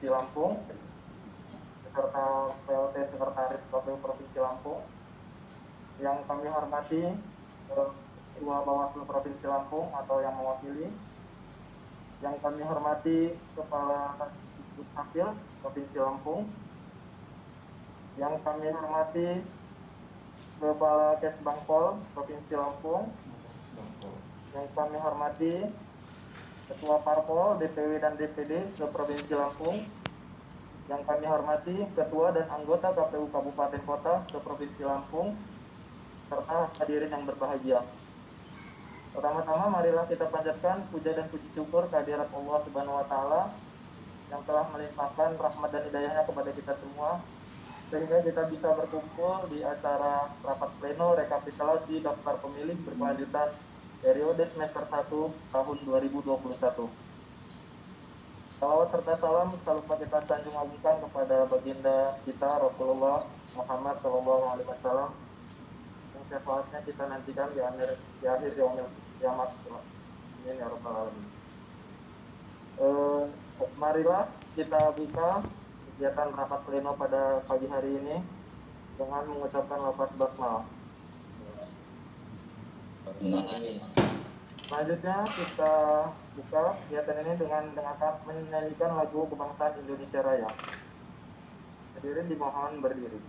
Provinsi Lampung beserta PLT Sekretaris KPU Provinsi Lampung. Yang kami hormati Ketua Bawaslu Provinsi Lampung atau yang mewakili. Yang kami hormati Kepala Dukcapil Provinsi Lampung. Yang kami hormati Kepala Kesbangpol Provinsi Lampung. Yang kami hormati Ketua Parpol, DPW dan DPD se-Provinsi Lampung. Yang kami hormati Ketua dan anggota KPU Kabupaten Kota se-Provinsi Lampung, serta hadirin yang berbahagia. Pertama-tama marilah kita panjatkan puja dan puji syukur kehadirat Allah Subhanahu wa taala yang telah melimpahkan rahmat dan hidayahnya kepada kita semua, sehingga kita bisa berkumpul di acara rapat pleno rekapitulasi daftar pemilih berkelanjutan periode semester 1 tahun 2021. Salawat serta salam tak lupa kita sanjung agungkan kepada baginda kita Rasulullah Muhammad SAW, yang syafaatnya kita nantikan di akhir yaumil kiamat. Amin ya rabbal alamin. Marilah kita buka kegiatan rapat pleno pada pagi hari ini dengan mengucapkan lafaz basmalah. Selanjutnya kita buka kegiatan ini dengan menyanyikan lagu kebangsaan Indonesia Raya. Hadirin dimohon berdiri.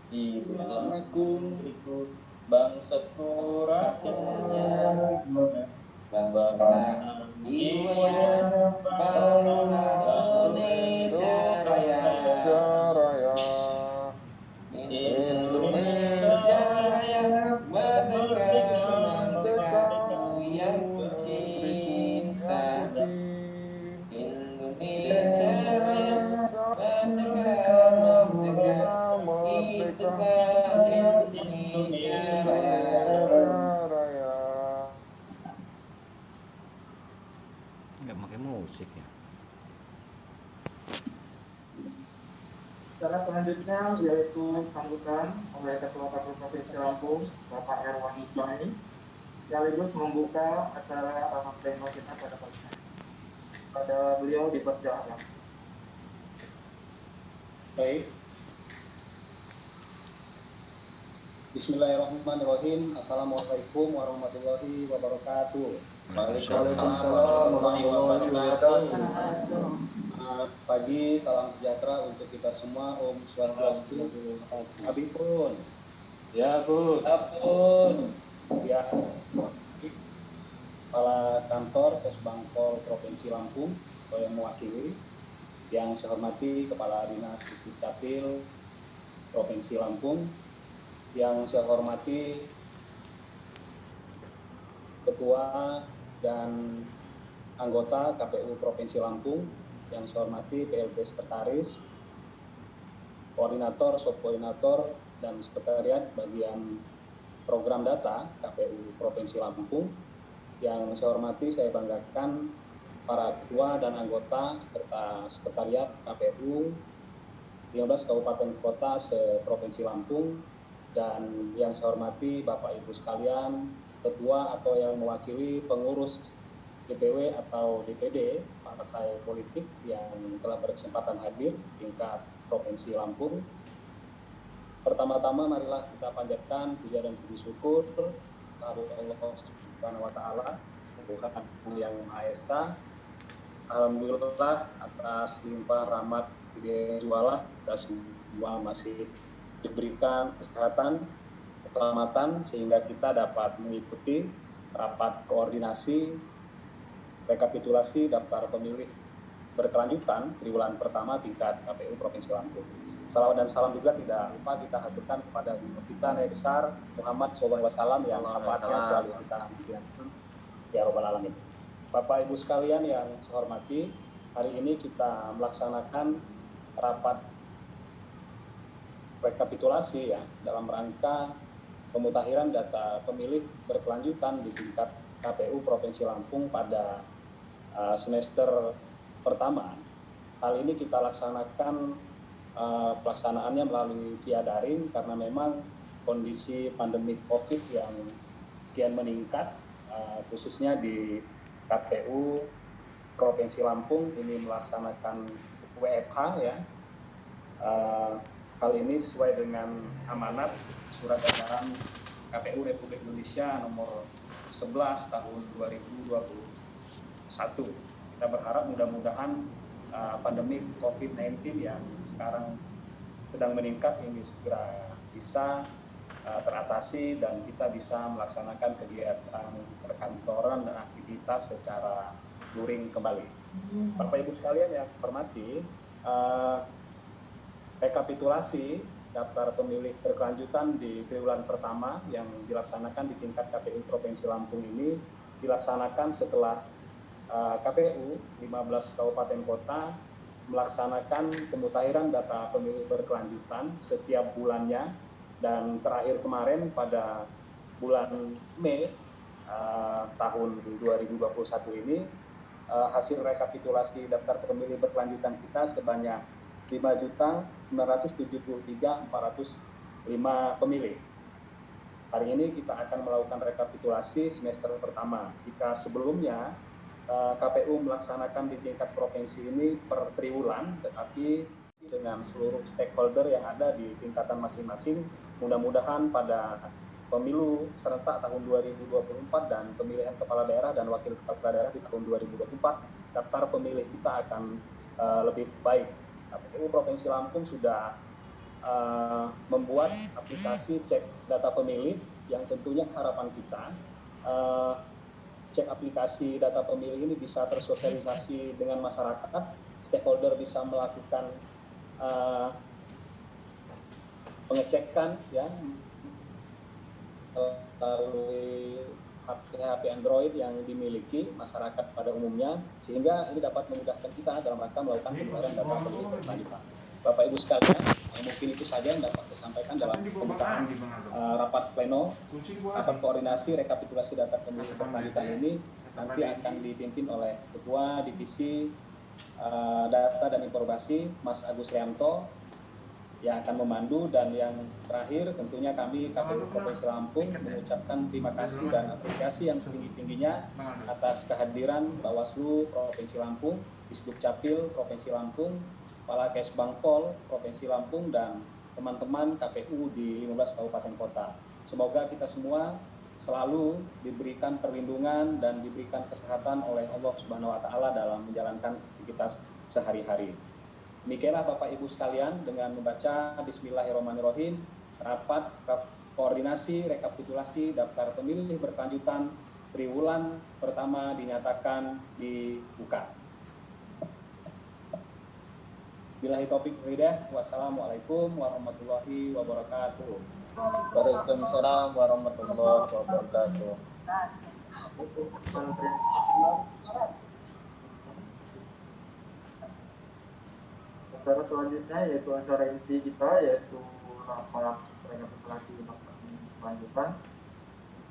Ibrahim ikut bangsaku rakyatnya, bangsa Indonesia Raya, Indonesia Raya, merdeka yang cinta, Indonesia Raya, merdeka Indonesia Raya. Nggak pakai musik ya. Secara selanjutnya yaitu sambutan oleh Ketua KPU Provinsi Lampung, Bapak Erwan Isbani, sekaligus membuka acara rapat pleno kita pada pagi hari. Pada beliau dipersilakan. Baik. Bismillahirrahmanirrahim. Assalamualaikum warahmatullahi wabarakatuh. Waalaikumsalam warahmatullahi wabarakatuh. Pagi, salam sejahtera untuk kita semua. Om Swastiastu. Abipun. Ya, Bu. Apun. Ya. Kepala Kantor Kesbangpol Provinsi Lampung yang mewakili. Yang saya hormati Kepala Dinas Dukcapil Provinsi Lampung. Yang saya hormati Ketua dan anggota KPU Provinsi Lampung, yang saya hormati PLT Sekretaris, Koordinator, Subkoordinator, dan Sekretariat bagian Program Data KPU Provinsi Lampung, yang saya hormati, saya banggakan para ketua dan anggota serta Sekretariat KPU 15 Kabupaten Kota se-Provinsi Lampung, dan yang saya hormati Bapak Ibu sekalian, ketua atau yang mewakili pengurus DPW atau DPD partai politik yang telah berkesempatan hadir tingkat Provinsi Lampung. Pertama-tama marilah kita panjatkan puja dan puji syukur kepada Allah Subhanahu wa taala, Tuhan yang Maha Esa. Alhamdulillah atas limpah rahmat hidayah jualah kita semua masih diberikan kesehatan, keselamatan, sehingga kita dapat mengikuti rapat koordinasi rekapitulasi daftar pemilih berkelanjutan triwulan pertama tingkat KPU Provinsi Lampung. Salawat dan salam juga tidak lupa kita haturkan kepada guru kita Nabi besar Muhammad SAW yang syafaatnya selalu kita nantikan ya Rabbal Alamin. Bapak Ibu sekalian yang saya hormati, hari ini kita melaksanakan rapat rekapitulasi ya dalam rangka pemutakhiran data pemilih berkelanjutan di tingkat KPU Provinsi Lampung pada semester pertama. Hal ini kita laksanakan pelaksanaannya melalui via daring karena memang kondisi pandemi COVID yang kian meningkat, khususnya di KPU Provinsi Lampung ini melaksanakan WFH ya. Hal ini sesuai dengan amanat Surat Edaran KPU Republik Indonesia nomor 11 tahun 2021. Kita berharap mudah-mudahan pandemi COVID-19 yang sekarang sedang meningkat ini segera bisa teratasi dan kita bisa melaksanakan kegiatan perkantoran dan aktivitas secara luring kembali. Bapak Ibu sekalian yang hormati, rekapitulasi daftar pemilih berkelanjutan di triwulan pertama yang dilaksanakan di tingkat KPU Provinsi Lampung ini dilaksanakan setelah KPU 15 kabupaten kota melaksanakan pemutahiran data pemilih berkelanjutan setiap bulannya, dan terakhir kemarin pada bulan Mei tahun 2021 ini hasil rekapitulasi daftar pemilih berkelanjutan kita sebanyak 5.973.405 pemilih. Hari ini kita akan melakukan rekapitulasi semester pertama. Jika sebelumnya KPU melaksanakan di tingkat provinsi ini per triwulan, tetapi dengan seluruh stakeholder yang ada di tingkatan masing-masing, mudah-mudahan pada pemilu serentak tahun 2024 dan pemilihan kepala daerah dan wakil kepala daerah di tahun 2024, daftar pemilih kita akan lebih baik. KPU Provinsi Lampung sudah membuat aplikasi cek data pemilih yang tentunya harapan kita cek aplikasi data pemilih ini bisa tersosialisasi dengan masyarakat, stakeholder bisa melakukan pengecekan ya melalui HP Android yang dimiliki masyarakat pada umumnya, sehingga ini dapat memudahkan kita dalam rangka melakukan penyelenggaraan data pemilih berkelanjutan. Bapak Ibu sekalian, mungkin itu saja yang dapat disampaikan dalam pembukaan rapat pleno. Rapat koordinasi rekapitulasi data pemilih berkelanjutan ini nanti akan dipimpin oleh Ketua Divisi Data dan Informasi Mas Agus Rianto yang akan memandu, dan yang terakhir tentunya kami KPU Provinsi Lampung mengucapkan terima kasih dan apresiasi yang setinggi-tingginya atas kehadiran Bawaslu Provinsi Lampung, Disdukcapil Provinsi Lampung, Kepala Kesbangpol Provinsi Lampung, dan teman-teman KPU di 15 kabupaten kota. Semoga kita semua selalu diberikan perlindungan dan diberikan kesehatan oleh Allah Subhanahu wa taala dalam menjalankan aktivitas sehari-hari. Demikianlah Bapak Ibu sekalian, dengan membaca Bismillahirrahmanirrahim, rapat koordinasi rekapitulasi daftar pemilih berkelanjutan triwulan pertama dinyatakan dibuka. Billahi taufiq wal hidayah. Wassalamualaikum warahmatullahi wabarakatuh. Waalaikumsalam warahmatullahi wabarakatuh. Acara selanjutnya yaitu acara inti kita, yaitu rapat rekapitulasi daftar pemilih berkelanjutan,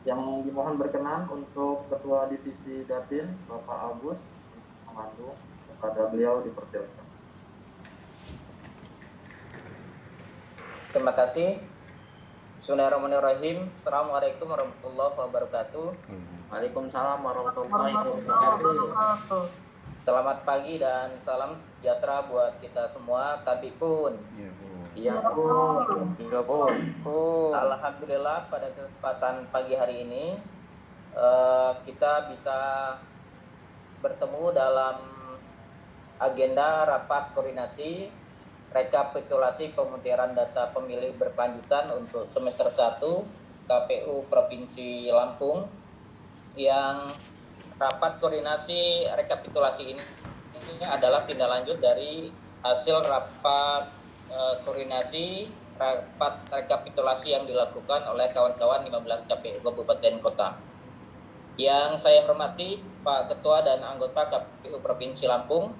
yang dimohon berkenan untuk Ketua Divisi Datin Bapak Agus memandu. Kepada beliau dipersilakan. Terima kasih. Bismillahirrahmanirrahim. Assalamualaikum warahmatullahi wabarakatuh. Waalaikumsalam warahmatullahi wabarakatuh. Selamat pagi dan salam sejahtera buat kita semua. Tapi pun, Iya pun. alhamdulillah pada kesempatan pagi hari ini kita bisa bertemu dalam agenda rapat koordinasi rekapitulasi pemutahiran data pemilih berkelanjutan untuk semester 1 KPU Provinsi Lampung, yang rapat koordinasi rekapitulasi ini adalah tindak lanjut dari hasil rapat koordinasi rapat rekapitulasi yang dilakukan oleh kawan-kawan 15 KPU Kabupaten Kota. Yang saya hormati Pak Ketua dan anggota KPU Provinsi Lampung,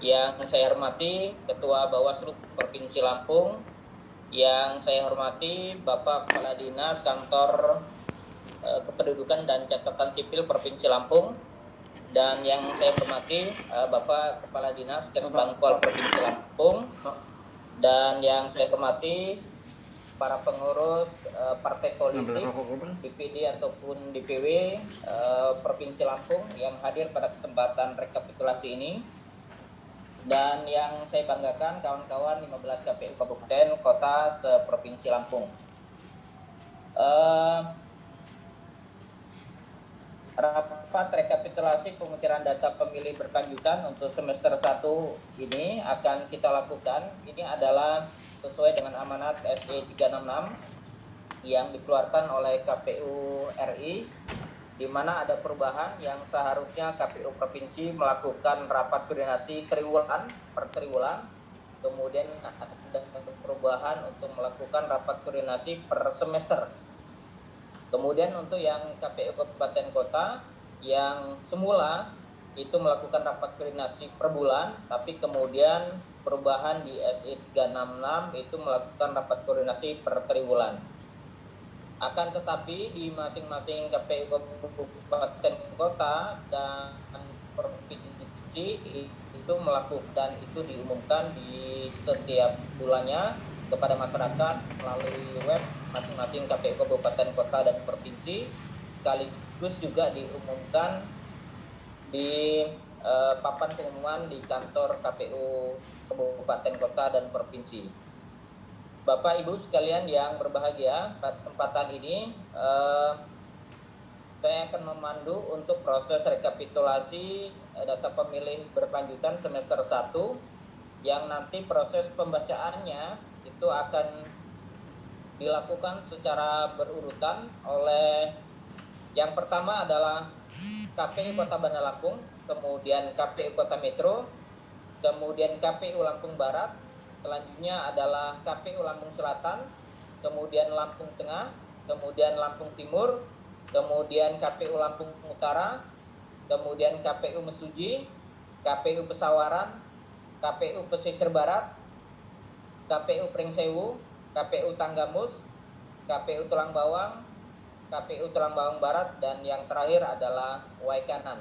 yang saya hormati Ketua Bawaslu Provinsi Lampung, yang saya hormati Bapak Kepala Dinas Kantor Kependudukan dan Catatan Sipil Provinsi Lampung, Dan yang saya hormati Bapak Kepala Dinas Kesbangpol Provinsi Lampung, dan yang saya hormati para pengurus partai politik, DPD ataupun DPW Provinsi Lampung yang hadir pada kesempatan rekapitulasi ini. Dan yang saya banggakan kawan-kawan 15 KPU Kabupaten Kota se-Provinsi Lampung. Rapat rekapitulasi pemutiran data pemilih berkelanjutan untuk semester 1 ini akan kita lakukan. Ini adalah sesuai dengan amanat SE 366 yang dikeluarkan oleh KPU RI, di mana ada perubahan yang seharusnya KPU Provinsi melakukan rapat koordinasi triwulan per triwulan, kemudian ada perubahan untuk melakukan rapat koordinasi per semester. Kemudian untuk yang KPU Kabupaten Kota yang semula itu melakukan rapat koordinasi per bulan, tapi kemudian perubahan di SE 366 itu melakukan rapat koordinasi per triwulan. Akan tetapi di masing-masing KPU Kabupaten Kota dan provinsi itu melakukan, dan itu diumumkan di setiap bulannya kepada masyarakat melalui web masing-masing KPU Kabupaten Kota dan provinsi, sekaligus juga diumumkan di papan pengumuman di kantor KPU Kabupaten Kota dan provinsi. Bapak Ibu sekalian yang berbahagia, pada kesempatan ini saya akan memandu untuk proses rekapitulasi data pemilih berkelanjutan semester 1 yang nanti proses pembacaannya itu akan dilakukan secara berurutan oleh yang pertama adalah KPU Kota Bandar Lampung, kemudian KPU Kota Metro, kemudian KPU Lampung Barat, selanjutnya adalah KPU Lampung Selatan, kemudian Lampung Tengah, kemudian Lampung Timur, kemudian KPU Lampung Utara, kemudian KPU Mesuji, KPU Pesawaran, KPU Pesisir Barat, KPU Pringsewu, KPU Tanggamus, KPU Tulang Bawang, KPU Tulang Bawang Barat, dan yang terakhir adalah Waikanan.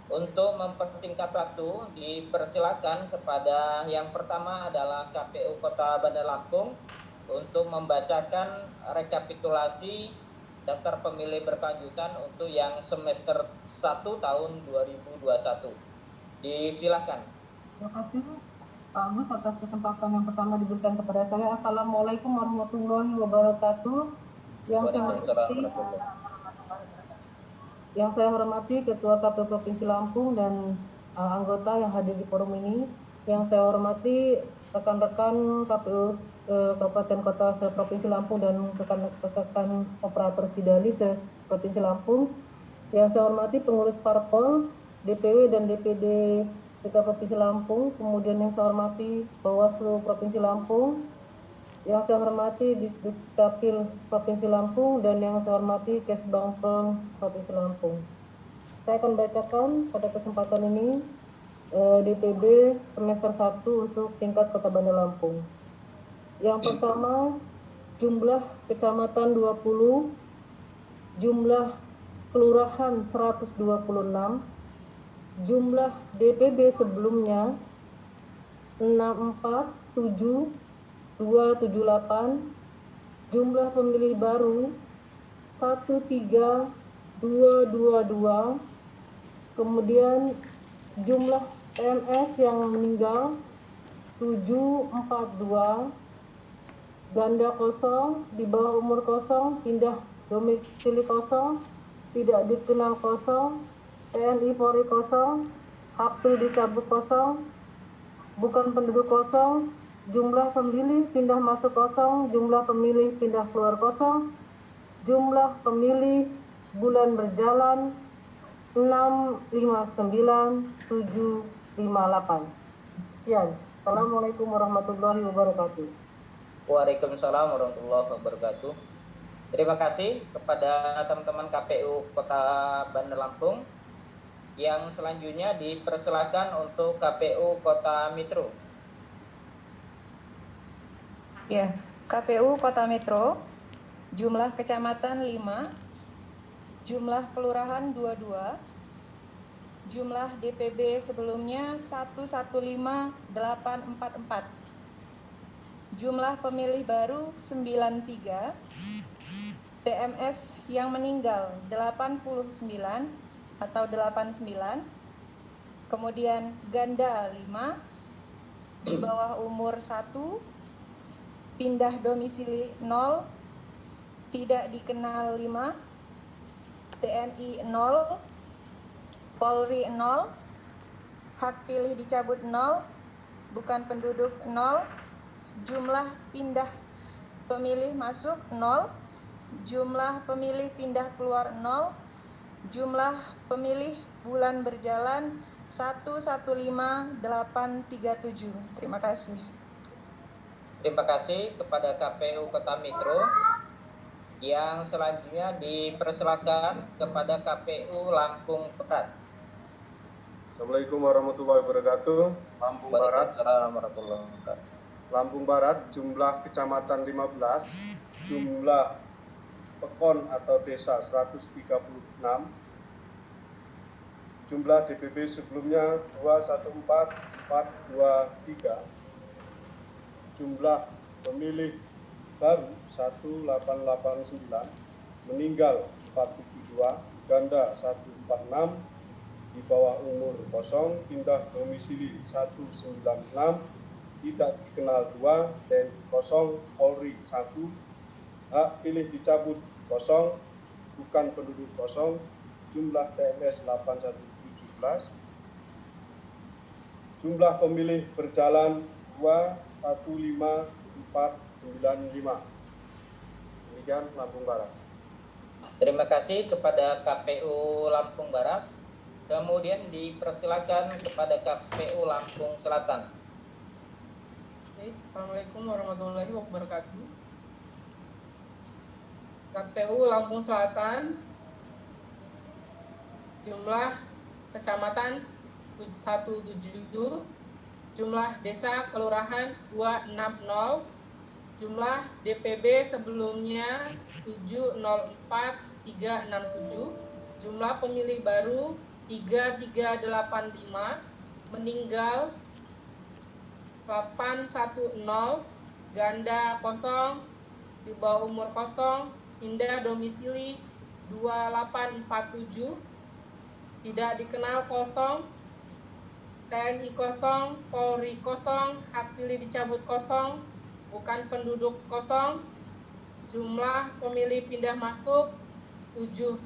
Untuk mempersingkat waktu, dipersilakan kepada yang pertama adalah KPU Kota Bandar Lampung untuk membacakan rekapitulasi daftar pemilih berkelanjutan untuk yang semester 1 tahun 2021. Disilakan. Terima kasih Pak Agus atas kesempatan yang pertama diberikan kepada saya. Assalamualaikum warahmatullahi wabarakatuh. Yang saya hormati Ketua KPU Provinsi Lampung dan anggota yang hadir di forum ini. Yang saya hormati rekan-rekan KPU Kabupaten Kota se-Provinsi Lampung dan rekan-rekan operator Sidali se-Provinsi Lampung. Yang saya hormati pengurus parpol, DPW dan DPD Provinsi Lampung, kemudian yang saya hormati Bawaslu Provinsi Lampung, yang saya hormati Dukcapil Provinsi Lampung, dan yang saya hormati Kesbangpol Provinsi Lampung. Saya akan bacakan pada kesempatan ini DPB semester 1 untuk tingkat Kota Bandar Lampung. Yang pertama, jumlah kecamatan 20, jumlah kelurahan 126, jumlah DPB sebelumnya 64778, jumlah pemilih baru 13222, kemudian jumlah PNS yang meninggal 742, ganda kosong, di bawah umur kosong, pindah domisili kosong, tidak dikenal kosong, TNI Polri kosong, hak pilih dicabut kosong, bukan penduduk kosong, jumlah pemilih pindah masuk kosong, jumlah pemilih pindah keluar kosong, jumlah pemilih bulan berjalan 659758. Sekian. Assalamualaikum warahmatullahi wabarakatuh. Waalaikumsalam warahmatullahi wabarakatuh. Terima kasih kepada teman-teman KPU Kota Bandar Lampung. Yang selanjutnya dipersilakan untuk KPU Kota Metro. Ya, KPU Kota Metro, jumlah kecamatan 5, jumlah kelurahan 22, Jumlah DPB sebelumnya 115.844. Jumlah pemilih baru 93. TMS yang meninggal 89 atau 89. Kemudian ganda 5, di bawah umur 1, pindah domisili 0, tidak dikenal 5, TNI 0, Polri 0, hak pilih dicabut 0, bukan penduduk 0, jumlah pindah pemilih masuk 0, jumlah pemilih pindah keluar 0, jumlah pemilih bulan berjalan 115.837. Terima kasih. Terima kasih kepada KPU Kota Metro. Yang selanjutnya dipersilakan kepada KPU Lampung Barat. Assalamualaikum warahmatullahi wabarakatuh. Lampung Barat. Warahmatullahi wabarakatuh. Lampung Barat, jumlah kecamatan 15, jumlah pekon atau desa 136, jumlah DPP sebelumnya 214423, jumlah pemilih baru 1889, meninggal 472, ganda 146, di bawah umur 0, pindah domisili 196, tidak dikenal 2, dan 0, Polri 1, hak pilih dicabut 0, bukan penduduk 0, jumlah TMS 8117, jumlah pemilih berjalan 215495. Demikian Lampung Barat. Terima kasih kepada KPU Lampung Barat. Kemudian dipersilakan kepada KPU Lampung Selatan. Assalamualaikum warahmatullahi wabarakatuh. KPU Lampung Selatan, jumlah kecamatan 170, jumlah desa kelurahan 260, jumlah DPB sebelumnya 704367, jumlah pemilih baru 3385, meninggal 810, ganda 0, di bawah umur 0, pindah domisili 2847, tidak dikenal 0, TNI 0, Polri 0, hak pilih dicabut 0, bukan penduduk 0, jumlah pemilih pindah masuk 72,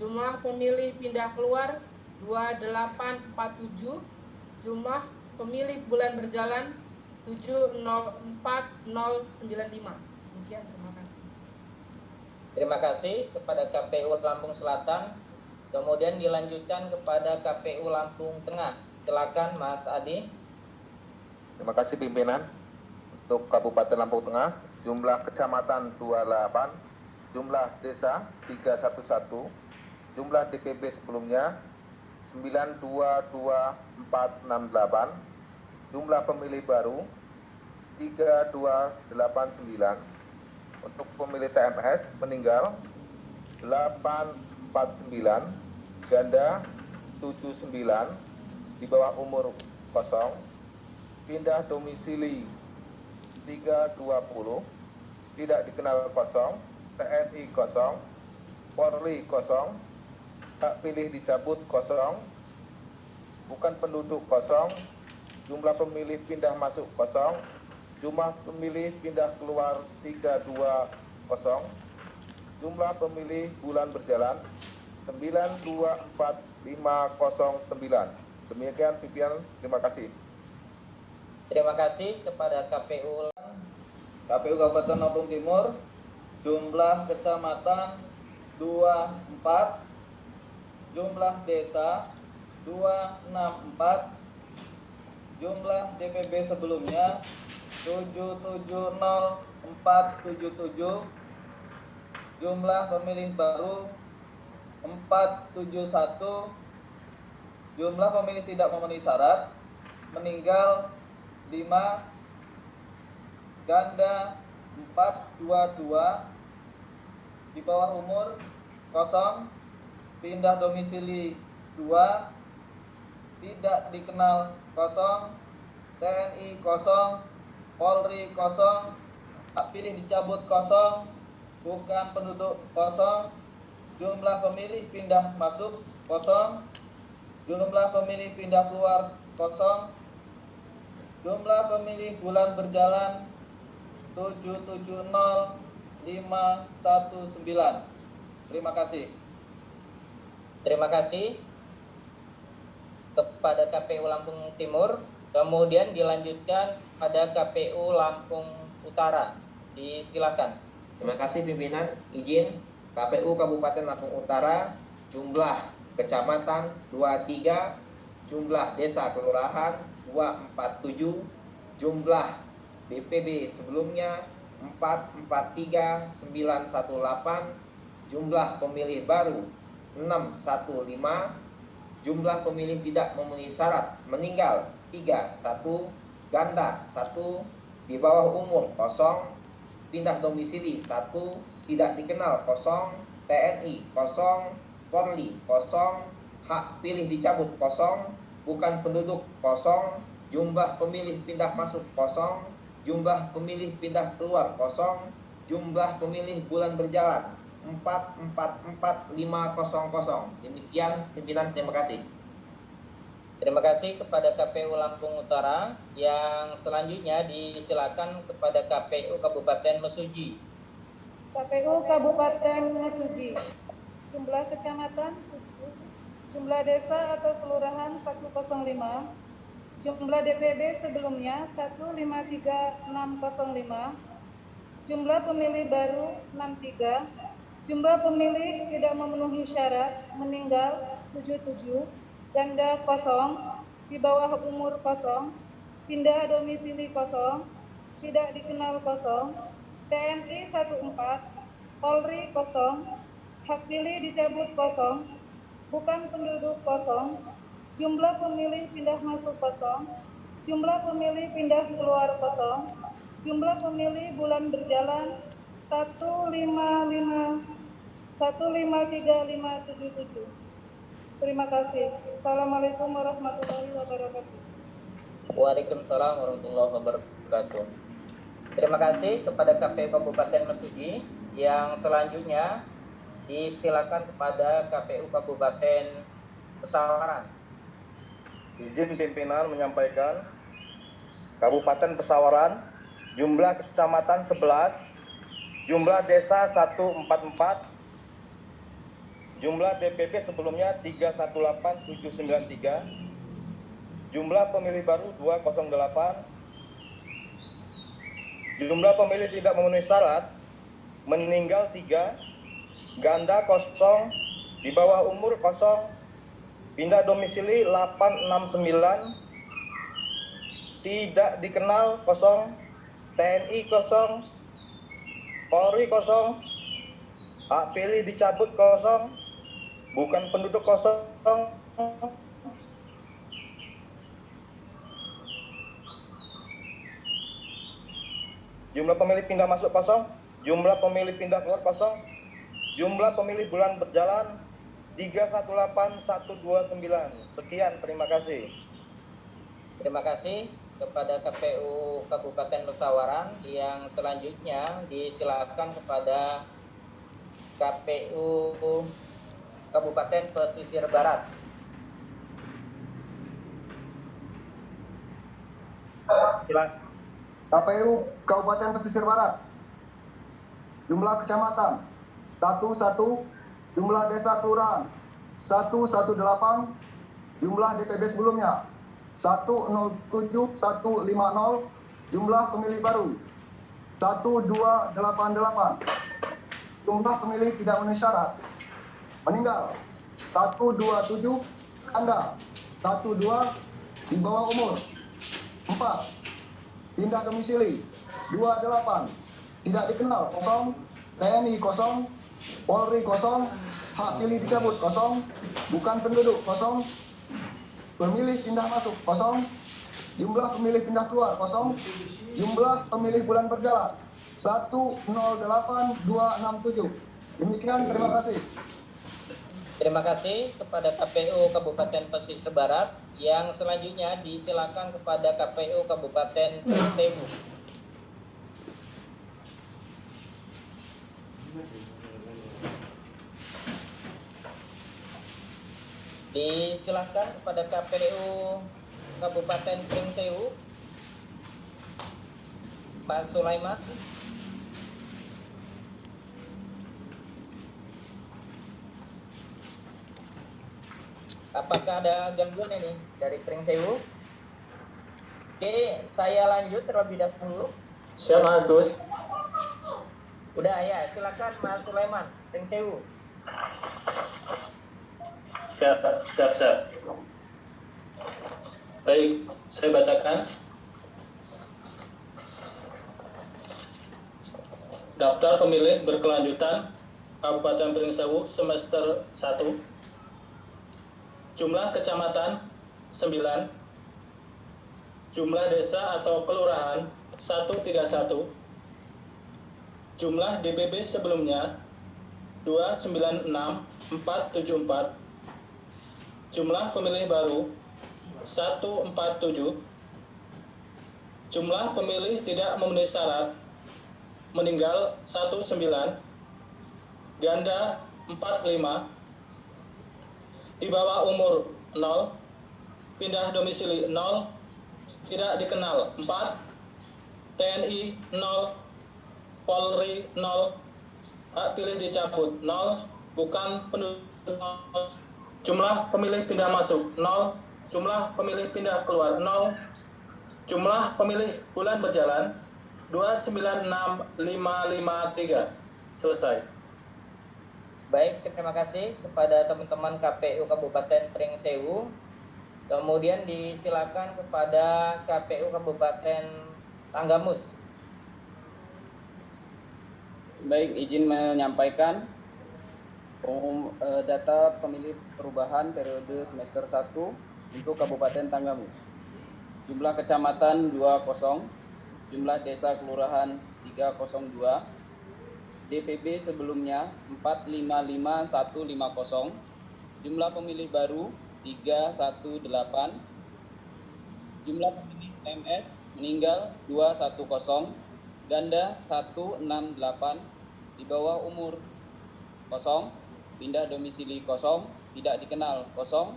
jumlah pemilih pindah keluar 2847, jumlah pemilih bulan berjalan 704095. Demikian, terima kasih. Terima kasih kepada KPU Lampung Selatan. Kemudian dilanjutkan kepada KPU Lampung Tengah. Silakan Mas Adi. Terima kasih pimpinan. Untuk Kabupaten Lampung Tengah, jumlah kecamatan 28, jumlah desa 311, jumlah DPB sebelumnya 922468, jumlah pemilih baru 3289. Untuk pemilih TMS meninggal 849, ganda 79, di bawah umur 0, pindah domisili 320, tidak dikenal 0, TNI 0, Polri 0, hak pilih dicabut 0, bukan penduduk 0, jumlah pemilih pindah masuk 0, jumlah pemilih pindah keluar 320, jumlah pemilih bulan berjalan 924509. Demikian pimpinan, terima kasih. Terima kasih kepada KPU Kabupaten Lampung Timur, jumlah kecamatan 24, jumlah desa 264, jumlah DPB sebelumnya 770477, jumlah pemilih baru 471, jumlah pemilih tidak memenuhi syarat, meninggal 5, ganda 422, di bawah umur 0, pindah domisili 2, tidak dikenal kosong, TNI kosong, Polri kosong, hak pilih dicabut kosong, bukan penduduk kosong, jumlah pemilih pindah masuk kosong, jumlah pemilih pindah keluar kosong, jumlah pemilih bulan berjalan 770519. Terima kasih. Terima kasih kepada KPU Lampung Timur. Kemudian dilanjutkan pada KPU Lampung Utara. Disilakan. Terima kasih pimpinan. Izin KPU Kabupaten Lampung Utara, jumlah kecamatan 23, jumlah desa kelurahan 247, jumlah DPB sebelumnya 443918, jumlah pemilih baru 615, jumlah pemilih tidak memenuhi syarat meninggal 31, ganda 1, di bawah umur 0, pindah domisili 1, tidak dikenal 0, TNI 0, Polri 0, hak pilih dicabut 0, bukan penduduk 0, jumlah pemilih pindah masuk 0, jumlah pemilih pindah keluar 0, jumlah pemilih bulan berjalan 444500. Demikian pimpinan, terima kasih. Terima kasih kepada KPU Lampung Utara. Yang selanjutnya disilakan kepada KPU Kabupaten Mesuji. KPU Kabupaten Mesuji. Jumlah kecamatan 7, jumlah desa atau kelurahan 105, jumlah DPB sebelumnya 153605, jumlah pemilih baru 63, jumlah pemilih tidak memenuhi syarat meninggal 77, ganda 0, di bawah umur 0, pindah domisili 0, tidak dikenal 0, TNI 14, Polri 0, hak pilih dicabut 0, bukan penduduk 0, jumlah pemilih pindah masuk 0, jumlah pemilih pindah keluar 0, jumlah pemilih bulan berjalan 1535577. Terima kasih. Assalamualaikum warahmatullahi wabarakatuh. Waalaikumsalam warahmatullahi wabarakatuh. Terima kasih kepada KPU Kabupaten Mesuji. Yang selanjutnya disilakan kepada KPU Kabupaten Pesawaran. Izin pimpinan menyampaikan, Kabupaten Pesawaran, jumlah kecamatan 11, jumlah desa 144, jumlah DPP sebelumnya 318793, jumlah pemilih baru 208, jumlah pemilih tidak memenuhi syarat meninggal 3, ganda 0, di bawah umur 0, pindah domisili 869, tidak dikenal 0, TNI 0, Polri 0, hak pilih dicabut 0, bukan penduduk 0, jumlah pemilih pindah masuk 0, jumlah pemilih pindah keluar 0, jumlah pemilih bulan berjalan 318129. Sekian, terima kasih. Terima kasih kepada KPU Kabupaten Pesawaran. Yang selanjutnya disilakan kepada KPU Kabupaten Pesisir Barat. KPU Kabupaten Pesisir Barat. Jumlah kecamatan 11, jumlah desa kelurahan 118, jumlah DPB sebelumnya 107150, jumlah pemilih baru 1288, jumlah pemilih tidak memenuhi syarat meninggal 127, ganda 12, di bawah umur 4, pindah domisili 28, tidak dikenal 0, TNI 0, Polri 0, hak pilih dicabut 0, bukan penduduk 0, pemilih pindah masuk 0, jumlah pemilih pindah keluar 0, jumlah pemilih bulan berjalan 108267. Demikian, terima kasih. Terima kasih kepada KPU Kabupaten Pesisir Barat. Yang selanjutnya disilakan kepada KPU Kabupaten Pringsewu. Disilakan kepada KPU Kabupaten Pringsewu, Pak Sulaiman. Apakah ada gangguan ini dari Pringsewu? Oke, saya lanjut terlebih dahulu. Siap Mas Gus. Udah ya, silakan Mas Sulaiman, Pringsewu. Siap. Baik, saya bacakan. Daftar pemilih berkelanjutan Kabupaten Pringsewu semester 1. Jumlah kecamatan 9. Jumlah desa atau kelurahan 131. Jumlah DPB sebelumnya 296474. Jumlah pemilih baru 147. Jumlah pemilih tidak memenuhi syarat meninggal 19. Ganda 45. Di bawah umur 0. Pindah domisili 0. Tidak dikenal 4. TNI 0. Polri 0. Hak pilih dicabut 0. Bukan penduduk 0. Jumlah pemilih pindah masuk 0. Jumlah pemilih pindah keluar 0. Jumlah pemilih bulan berjalan 296553. Selesai. Baik, terima kasih kepada teman-teman KPU Kabupaten Pringsewu. Kemudian disilakan kepada KPU Kabupaten Tanggamus. Baik, izin menyampaikan data pemilih perubahan periode semester 1 untuk Kabupaten Tanggamus. Jumlah kecamatan 20, jumlah desa kelurahan 302, DPB sebelumnya 455150, jumlah pemilih baru 318, jumlah pemilih TMS meninggal 210, ganda 168, di bawah umur 0, pindah domisili 0, tidak dikenal 0,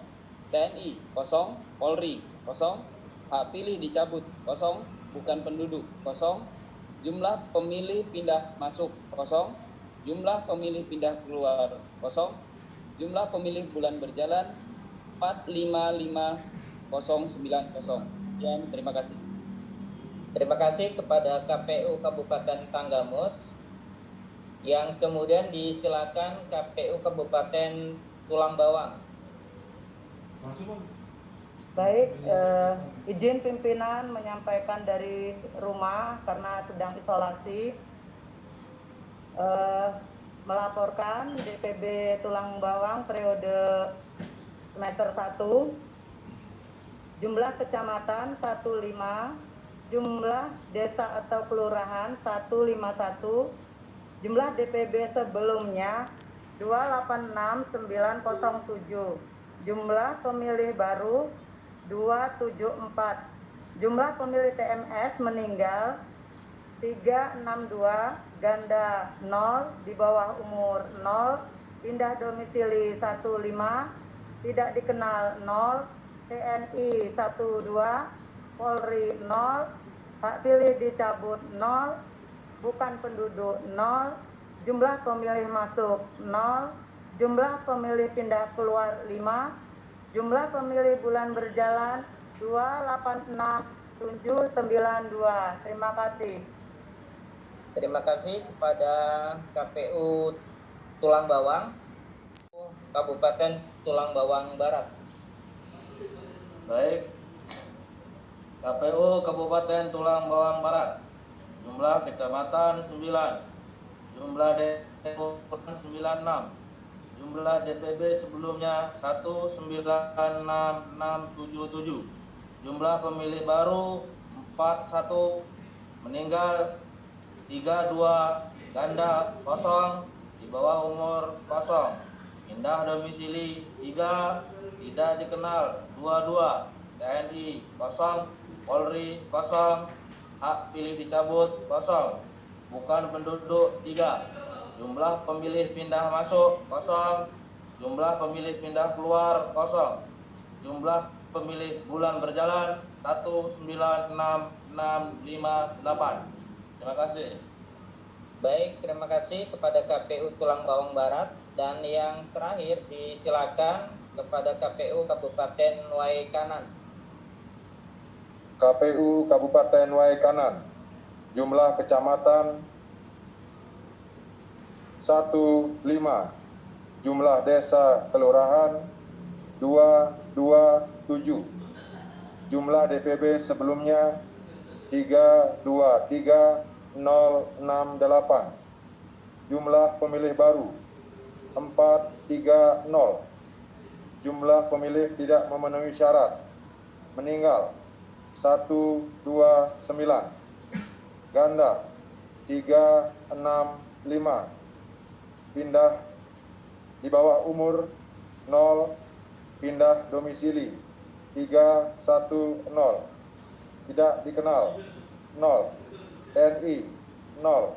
TNI 0, Polri 0, hak pilih dicabut 0, bukan penduduk 0, jumlah pemilih pindah masuk 0, jumlah pemilih pindah keluar 0, jumlah pemilih bulan berjalan 455090. Dan terima kasih. Terima kasih kepada KPU Kabupaten Tanggamus. Yang kemudian disilakan KPU Kabupaten Tulang Bawang. Baik, izin pimpinan menyampaikan dari rumah karena sedang isolasi. Melaporkan DPB Tulang Bawang periode semester 1. Jumlah kecamatan 15, jumlah desa atau kelurahan 151, jumlah DPB sebelumnya 286907, jumlah pemilih baru 274, jumlah pemilih TMS meninggal 362, ganda 0, di bawah umur 0, pindah domisili 15, tidak dikenal 0, TNI 12, Polri 0, hak pilih dicabut 0, bukan penduduk 0, jumlah pemilih masuk 0, jumlah pemilih pindah keluar 5, jumlah pemilih bulan berjalan 286792. Terima kasih. Terima kasih kepada KPU Tulang Bawang, Kabupaten Tulang Bawang Barat. Baik, KPU Kabupaten Tulang Bawang Barat. Jumlah kecamatan 9, jumlah desa 96, jumlah DPB sebelumnya 1966677, jumlah pemilih baru 41, meninggal 32, ganda 0, di bawah umur 0, pindah domisili 3, tidak dikenal 22, TNI kosong, Polri kosong, hak pilih dicabut kosong, bukan penduduk 3, jumlah pemilih pindah masuk kosong, jumlah pemilih pindah keluar kosong, jumlah pemilih bulan berjalan 1966658. Terima kasih. Baik, terima kasih kepada KPU Tulang Bawang Barat, dan yang terakhir disilakan kepada KPU Kabupaten Waikanan. KPU Kabupaten Waikanan, jumlah kecamatan 15, jumlah desa kelurahan 227, jumlah DPB sebelumnya 323068, jumlah pemilih baru 430, jumlah pemilih tidak memenuhi syarat meninggal 129, ganda 365, pindah di bawah umur 0, pindah domisili 310, tidak dikenal 0, TNI 0,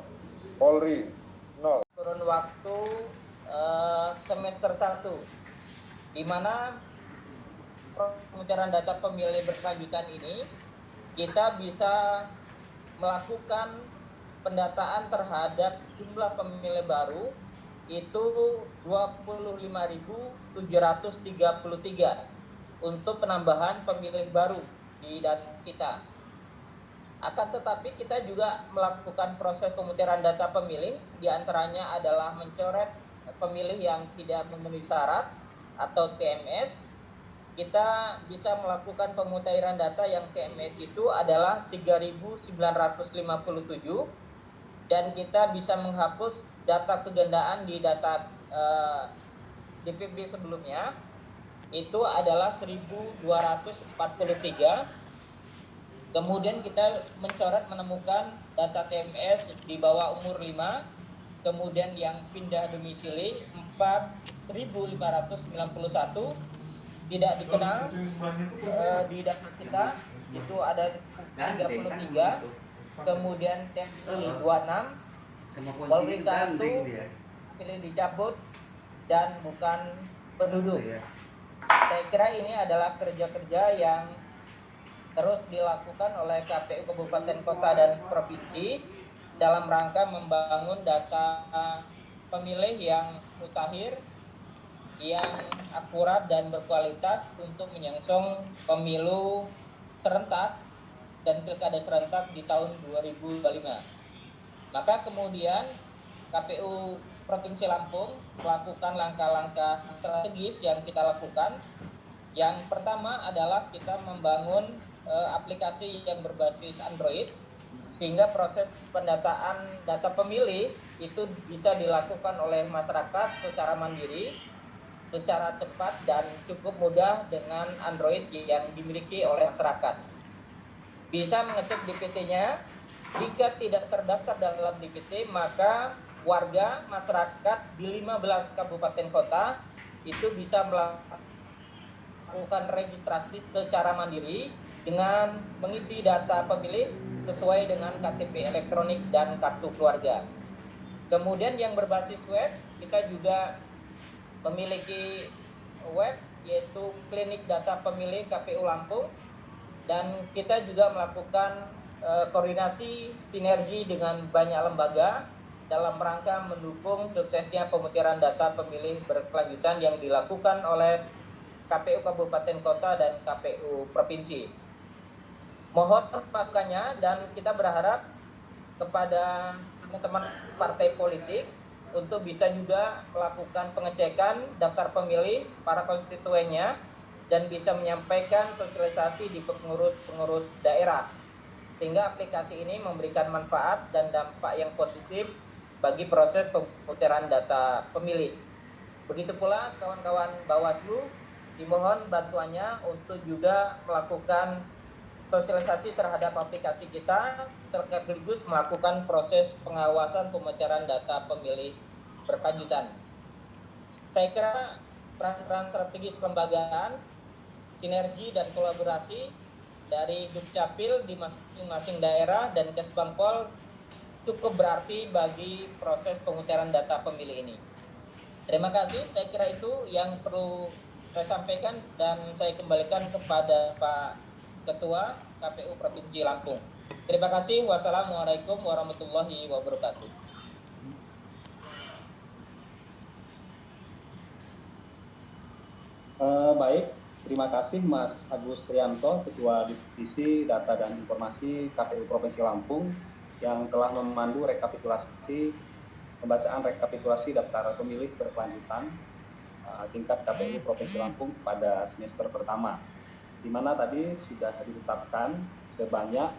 Polri 0. Kurun waktu semester 1, di mana pemecahan data pemilih berkelanjutan ini kita bisa melakukan pendataan terhadap jumlah pemilih baru itu 25.733 untuk penambahan pemilih baru di data kita. Akan tetapi kita juga melakukan proses pemutiran data pemilih, diantaranya adalah mencoret pemilih yang tidak memenuhi syarat atau TMS. Kita bisa melakukan pemutahiran data yang TMS itu adalah 3.957, dan kita bisa menghapus data kegandaan di data DPB sebelumnya itu adalah 1.243. Kemudian kita mencoret menemukan data TMS di bawah umur 5, kemudian yang pindah domisili 4.591, tidak dikenal di data kita itu ada 33, kemudian TNI 26, Polri 1, pilih dicabut, dan bukan penduduk. Saya kira ini adalah kerja-kerja yang terus dilakukan oleh KPU Kabupaten Kota dan Provinsi dalam rangka membangun data pemilih yang mutakhir, yang akurat dan berkualitas untuk menyongsong pemilu serentak dan pilkada serentak di tahun 2025. Maka kemudian KPU Provinsi Lampung melakukan langkah-langkah strategis yang kita lakukan. Yang pertama adalah kita membangun aplikasi yang berbasis Android, sehingga proses pendataan data pemilih itu bisa dilakukan oleh masyarakat secara mandiri, secara cepat dan cukup mudah dengan Android yang dimiliki oleh masyarakat. Bisa mengecek DPT-nya. Jika tidak terdaftar dalam DPT, maka warga masyarakat di 15 kabupaten kota itu bisa melakukan registrasi secara mandiri dengan mengisi data pemilih sesuai dengan KTP elektronik dan kartu keluarga. Kemudian yang berbasis web, kita juga memiliki web yaitu Klinik Data Pemilih KPU Lampung, dan kita juga melakukan koordinasi sinergi dengan banyak lembaga dalam rangka mendukung suksesnya pemutiran data pemilih berkelanjutan yang dilakukan oleh KPU Kabupaten Kota dan KPU Provinsi. Mohon masukannya, dan kita berharap kepada teman-teman partai politik untuk bisa juga melakukan pengecekan daftar pemilih para konstituennya dan bisa menyampaikan sosialisasi di pengurus-pengurus daerah, sehingga aplikasi ini memberikan manfaat dan dampak yang positif bagi proses pemutiran data pemilih. Begitu pula kawan-kawan Bawaslu, dimohon bantuannya untuk juga melakukan sosialisasi terhadap aplikasi kita, sekaligus melakukan proses pengawasan pemutiran data pemilih berkelanjutan. saya kira peran-peran strategis kelembagaan, sinergi dan kolaborasi dari Dukcapil di masing-masing daerah dan Kesbangpol cukup berarti bagi proses pemutaran data pemilih ini. Terima kasih, saya kira itu yang perlu saya sampaikan dan saya kembalikan kepada Pak Ketua KPU Provinsi Lampung. Terima kasih. Wassalamualaikum warahmatullahi wabarakatuh. Baik, terima kasih Mas Agus Rianto, Ketua Divisi Data dan Informasi KPU Provinsi Lampung yang telah memandu pembacaan rekapitulasi daftar pemilih berkelanjutan tingkat KPU Provinsi Lampung pada semester pertama, di mana tadi sudah ditetapkan sebanyak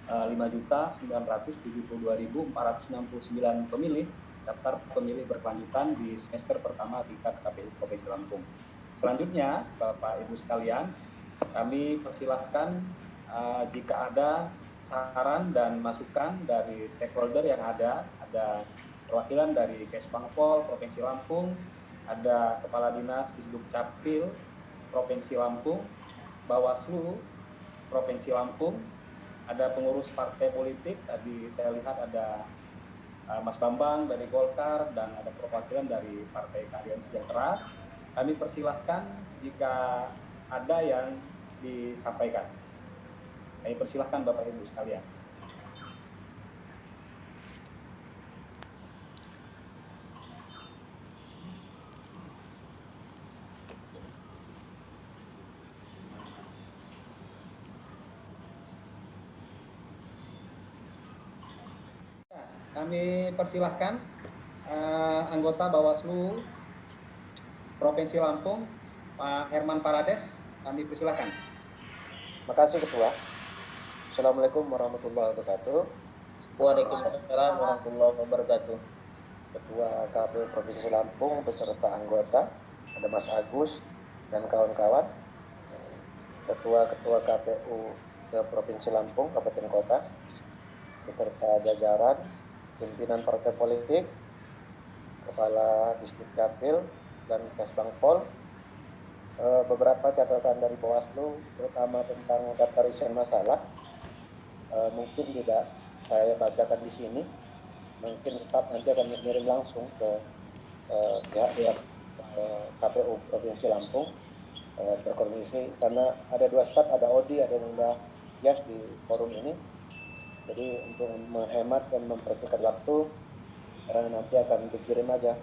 5.972.469 pemilih daftar pemilih berkelanjutan di semester pertama tingkat KPU Provinsi Lampung. Selanjutnya, Bapak Ibu sekalian, kami persilahkan jika ada saran dan masukan dari stakeholder yang ada perwakilan dari Kesbangpol Provinsi Lampung, ada Kepala Dinas Disdukcapil Provinsi Lampung, Bawaslu Provinsi Lampung, ada pengurus partai politik, tadi saya lihat ada Mas Bambang dari Golkar dan ada perwakilan dari Partai Keadilan Sejahtera. Kami persilahkan jika ada yang disampaikan. Kami persilahkan Bapak Ibu sekalian. Kami persilahkan anggota Bawaslu Provinsi Lampung, Pak Herman Parades, kami persilahkan. Terima kasih Ketua. Assalamualaikum warahmatullahi wabarakatuh. Waalaikumsalam warahmatullahi wabarakatuh. Ketua KPU Provinsi Lampung beserta anggota, ada Mas Agus dan kawan-kawan. Ketua-ketua KPU Provinsi Lampung, Kabupaten Kota, beserta jajaran, pimpinan partai politik, Kepala Disdukcapil dan Kesbangpol. Beberapa catatan dari Bawaslu, terutama tentang daftar isian masalah, mungkin tidak saya bacakan di sini. Mungkin staf nanti akan mengirim langsung ke pihak KPU Provinsi Lampung berkoordinasi, karena ada dua staf, ada Odi, ada Mbak Yas di forum ini. Jadi untuk menghemat dan mempercepat waktu, sekarang nanti akan dikirim aja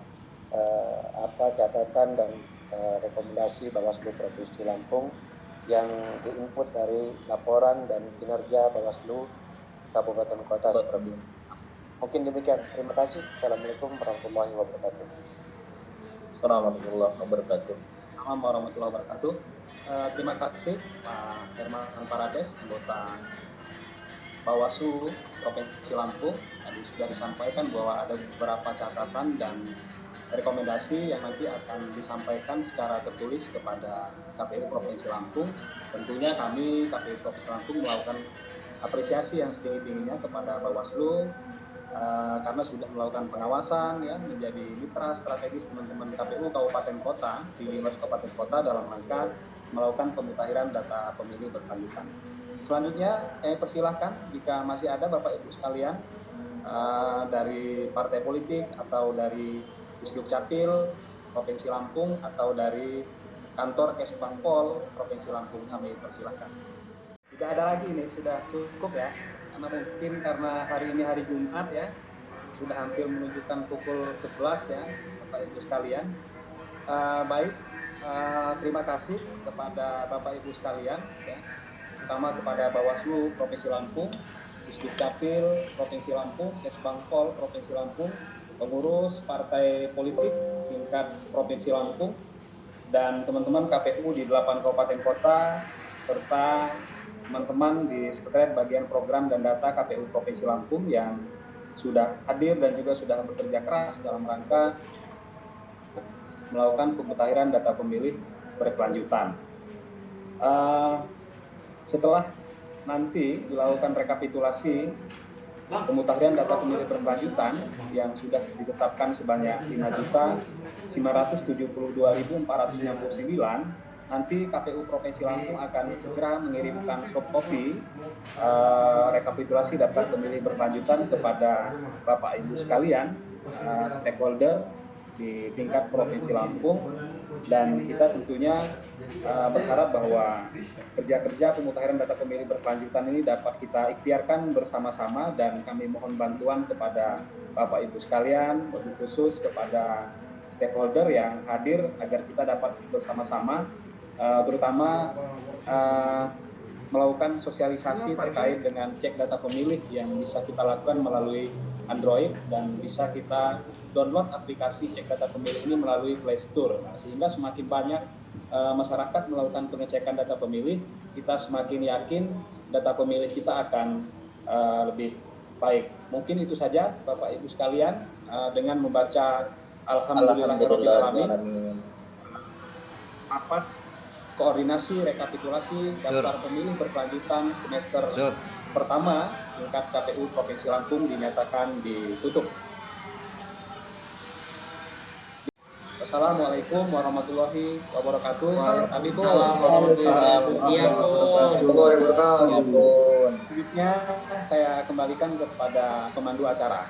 apa catatan dan rekomendasi Bawaslu Provinsi Lampung yang diinput dari laporan dan kinerja Bawaslu Kabupaten Kota seperti ini. Mungkin demikian. Terima kasih. Assalamualaikum warahmatullahi wabarakatuh. Assalamualaikum warahmatullahi wabarakatuh. Assalamualaikum warahmatullahi wabarakatuh. Terima kasih Pak Herman Parades, anggota Bawaslu Provinsi Lampung. Tadi sudah disampaikan bahwa ada beberapa catatan dan rekomendasi yang nanti akan disampaikan secara tertulis kepada KPU Provinsi Lampung. Tentunya kami KPU Provinsi Lampung melakukan apresiasi yang setinggi-tingginya kepada Bawaslu karena sudah melakukan pengawasan, ya, menjadi mitra strategis teman-teman KPU Kabupaten Kota di 15 Kabupaten Kota dalam rangka melakukan pemutahiran data pemilih berkelanjutan. Selanjutnya, saya persilahkan jika masih ada Bapak Ibu sekalian dari partai politik atau dari Disdukcapil Provinsi Lampung atau dari kantor Kesbangpol Provinsi Lampung, kami persilahkan. Tidak ada lagi nih, sudah cukup ya, karena mungkin karena hari ini hari Jumat ya, sudah hampir menunjukkan pukul 11 ya Bapak Ibu sekalian. Terima kasih kepada Bapak Ibu sekalian ya, terutama kepada Bawaslu Provinsi Lampung, Disdukcapil Provinsi Lampung, Kesbangpol Provinsi Lampung, pengurus partai politik tingkat Provinsi Lampung, dan teman-teman KPU di 8 kabupaten kota, serta teman-teman di Sekretariat Bagian Program dan Data KPU Provinsi Lampung yang sudah hadir dan juga sudah bekerja keras dalam rangka melakukan pemutahiran data pemilih berkelanjutan. Setelah nanti dilakukan rekapitulasi Pemutahiran data pemilih berkelanjutan yang sudah ditetapkan sebanyak 5.572.469, nanti KPU Provinsi Lampung akan segera mengirimkan soft copy rekapitulasi daftar pemilih berkelanjutan kepada Bapak Ibu sekalian, stakeholder di tingkat Provinsi Lampung, dan kita tentunya berharap bahwa kerja-kerja pemutahiran data pemilih berkelanjutan ini dapat kita ikhtiarkan bersama-sama, dan kami mohon bantuan kepada Bapak Ibu sekalian, lebih khusus kepada stakeholder yang hadir agar kita dapat bersama-sama terutama melakukan sosialisasi terkait dengan cek data pemilih yang bisa kita lakukan melalui Android, dan bisa kita download aplikasi cek data pemilih ini melalui Play Store. Nah, sehingga semakin banyak masyarakat melakukan pengecekan data pemilih, kita semakin yakin data pemilih kita akan lebih baik. Mungkin itu saja Bapak Ibu sekalian, dengan membaca Alhamdulillahirrahmanirrahim, rapat koordinasi rekapitulasi daftar pemilih berkelanjutan semester pertama tingkat KPU Provinsi Lampung dinyatakan ditutup. Assalamualaikum warahmatullahi wabarakatuh. Selanjutnya saya kembalikan kepada pemandu acara.